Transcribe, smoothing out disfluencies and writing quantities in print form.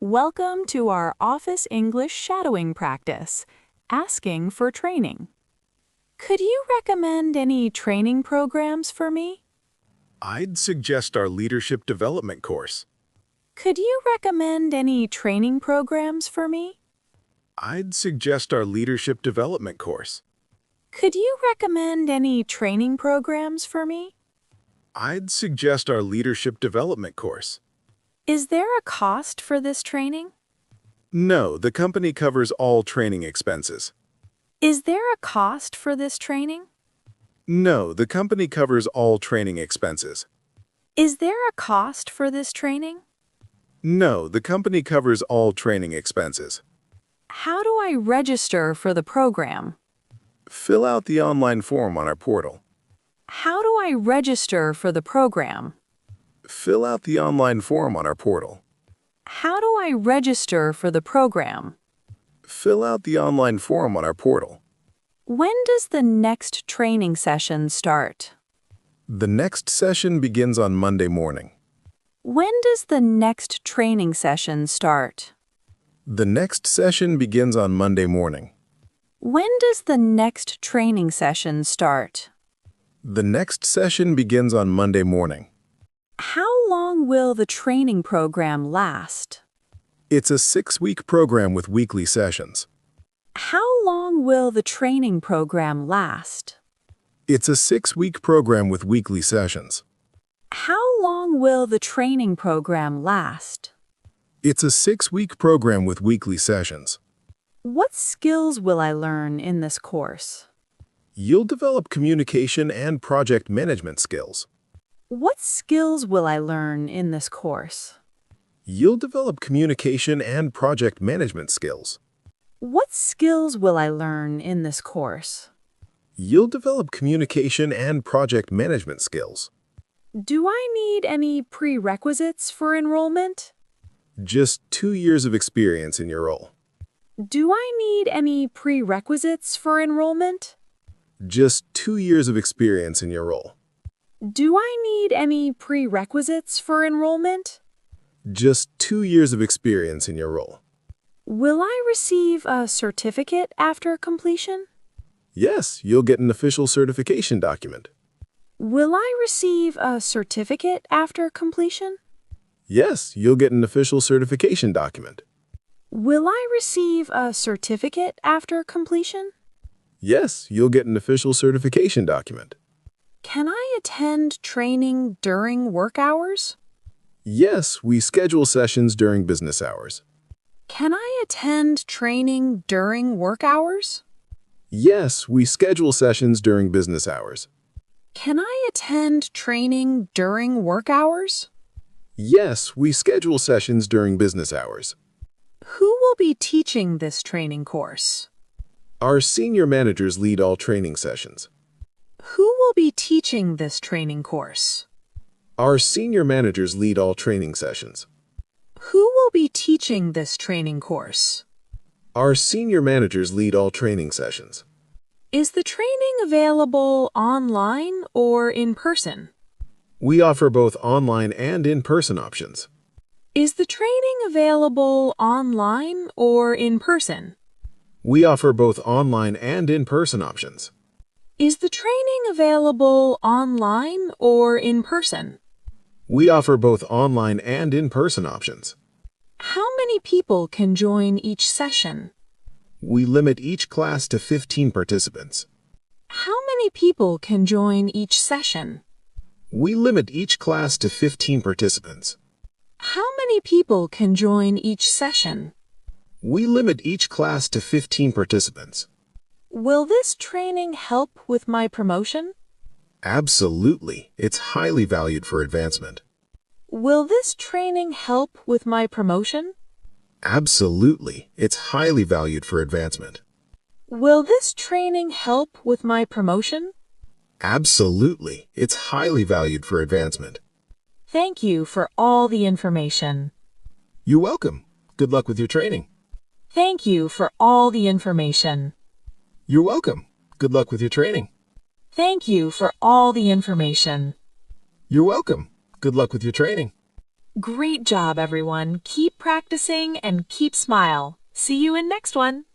Welcome to our Office English shadowing practice, asking for training. Could you recommend any training programs for me? I'd suggest our leadership development course. Could you recommend any training programs for me? I'd suggest our leadership development course. Could you recommend any training programs for me? I'd suggest our leadership development course. Is there a cost for this training? No, the company covers all training expenses. Is there a cost for this training? No, the company covers all training expenses. Is there a cost for this training? No, the company covers all training expenses. How do I register for the program? Fill out the online form on our portal. How do I register for the program? Fill out the online form on our portal. How do I register for the program? Fill out the online form on our portal. When does the next training session start? The next session begins on Monday morning. When does the next training session start? The next session begins on Monday morning. When does the next training session start? The next session begins on Monday morning. How long will the training program last? It's a 6-week program with weekly sessions. How long will the training program last? It's a 6-week program with weekly sessions. How long will the training program last? It's a 6-week program with weekly sessions. What skills will I learn in this course? You'll develop communication and project management skills. What skills will I learn in this course? You'll develop communication and project management skills. What skills will I learn in this course? You'll develop communication and project management skills. Do I need any prerequisites for enrollment? Just 2 years of experience in your role. Do I need any prerequisites for enrollment? Just 2 years of experience in your role. Do I need any prerequisites for enrollment? Just 2 years of experience in your role. Will I receive a certificate after completion? Yes, you'll get an official certification document. Will I receive a certificate after completion? Yes, you'll get an official certification document. Will I receive a certificate after completion? Yes, you'll get an official certification document. Can I attend training during work hours? Yes, we schedule sessions during business hours. Can I attend training during work hours? Yes, we schedule sessions during business hours. Can I attend training during work hours? Yes, we schedule sessions during business hours. Who will be teaching this training course? Our senior managers lead all training sessions. Who will be teaching this training course? Our senior managers lead all training sessions. Who will be teaching this training course? Our senior managers lead all training sessions. Is the training available online or in person? We offer both online and in-person options. Is the training available online or in person? We offer both online and in-person options. Is the training available online or in person? We offer both online and in-person options. How many people can join each session? We limit each class to 15 participants. How many people can join each session? We limit each class to 15 participants. How many people can join each session? We limit each class to 15 participants. Will this training help with my promotion? Absolutely. It's highly valued for advancement. Will this training help with my promotion? Absolutely. It's highly valued for advancement. Will this training help with my promotion? Absolutely. It's highly valued for advancement. Thank you for all the information. You're welcome. Good luck with your training. Thank you for all the information. You're welcome. Good luck with your training. Thank you for all the information. You're welcome. Good luck with your training. Great job, everyone. Keep practicing and keep smile. See you in next one.